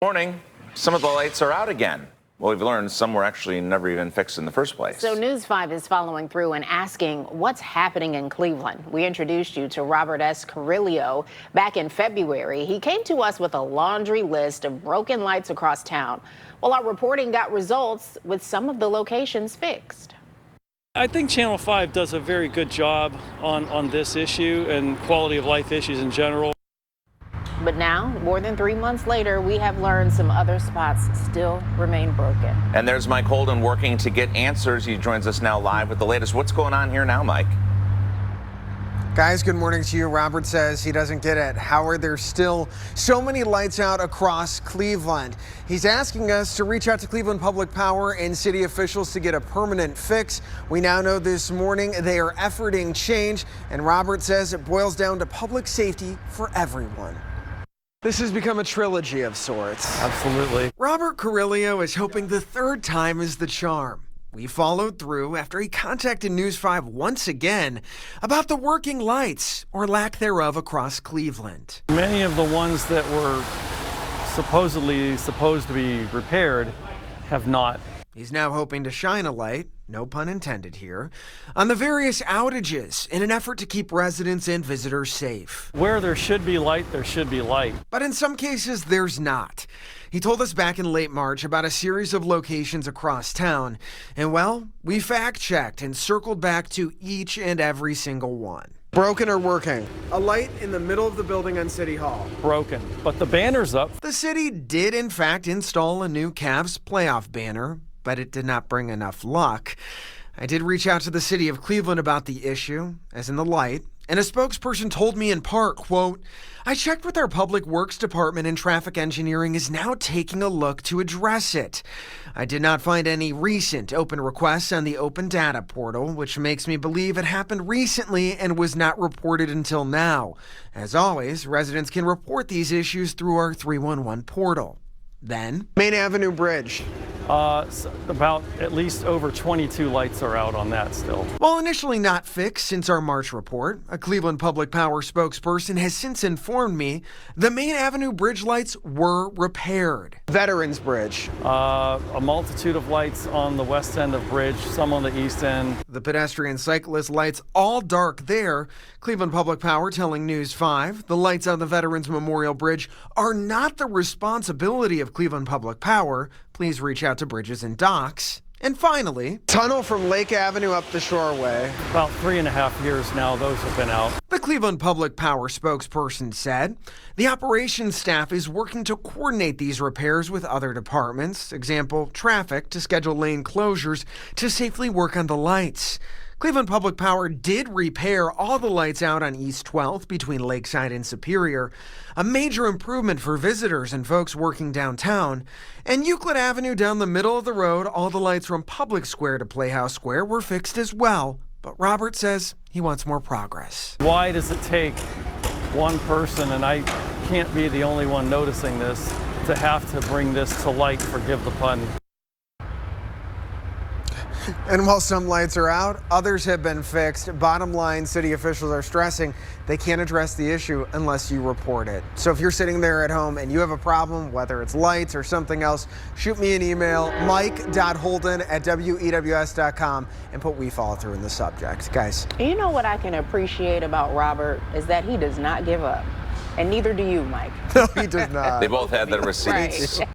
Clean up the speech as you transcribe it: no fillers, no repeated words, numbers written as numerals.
Morning. Some of the lights are out again. Well, we've learned some were actually never even fixed in the first place. So News 5 is following through and asking what's happening in Cleveland. We introduced you to Robert S. Carillio back in February. He came to us with a laundry list of broken lights across town. Well, our reporting got results with some of the locations fixed. I think Channel 5 does a very good job on this issue and quality of life issues in general. But now, more than 3 months later, we have learned some other spots still remain broken. And there's Mike Holden working to get answers. He joins us now live with the latest. What's going on here now, Mike? Guys, good morning to you. Robert says he doesn't get it. How are there still so many lights out across Cleveland? He's asking us to reach out to Cleveland Public Power and city officials to get a permanent fix. We now know this morning they are efforting change, and Robert says it boils down to public safety for everyone. This has become a trilogy of sorts. Absolutely. Robert Carillio is hoping the third time is the charm. We followed through after he contacted News 5 once again about the working lights, or lack thereof, across Cleveland. Many of the ones that were supposed to be repaired have not. He's now hoping to shine a light, no pun intended here, on the various outages in an effort to keep residents and visitors safe. Where there should be light, there should be light. But in some cases, there's not. He told us back in late March about a series of locations across town. And well, we fact-checked and circled back to each and every single one. Broken or working? A light in the middle of the building on City Hall. Broken, but the banner's up. The city did in fact install a new Cavs playoff banner, but it did not bring enough luck. I did reach out to the city of Cleveland about the issue, as in the light, and a spokesperson told me in part, quote, "I checked with our public works department and traffic engineering is now taking a look to address it. I did not find any recent open requests on the open data portal, which makes me believe it happened recently and was not reported until now. As always, residents can report these issues through our 311 portal." Then, Main Avenue Bridge. About at least over 22 lights are out on that still. While initially not fixed since our March report, a Cleveland Public Power spokesperson has since informed me the Main Avenue Bridge lights were repaired. Veterans Bridge. A multitude of lights on the west end of Bridge, some on the east end. The pedestrian cyclist lights all dark there. Cleveland Public Power telling News 5 the lights on the Veterans Memorial Bridge are not the responsibility of Cleveland Public Power. Please reach out to Bridges and Docks. And finally, tunnel from Lake Avenue up the Shoreway. About 3.5 years now, those have been out. The Cleveland Public Power spokesperson said the operations staff is working to coordinate these repairs with other departments, example, traffic, to schedule lane closures to safely work on the lights. Cleveland Public Power did repair all the lights out on East 12th between Lakeside and Superior, a major improvement for visitors and folks working downtown. And Euclid Avenue down the middle of the road, all the lights from Public Square to Playhouse Square were fixed as well. But Robert says he wants more progress. Why does it take one person, and I can't be the only one noticing this, to have to bring this to light, forgive the pun? And while some lights are out, others have been fixed. Bottom line, city officials are stressing they can't address the issue unless you report it. So if you're sitting there at home and you have a problem, whether it's lights or something else, shoot me an email, mike.holden@wews.com, and put "we follow through" in the subject. Guys. You know what I can appreciate about Robert is that he does not give up. And neither do you, Mike. No, he does not. They both had their receipts. Right.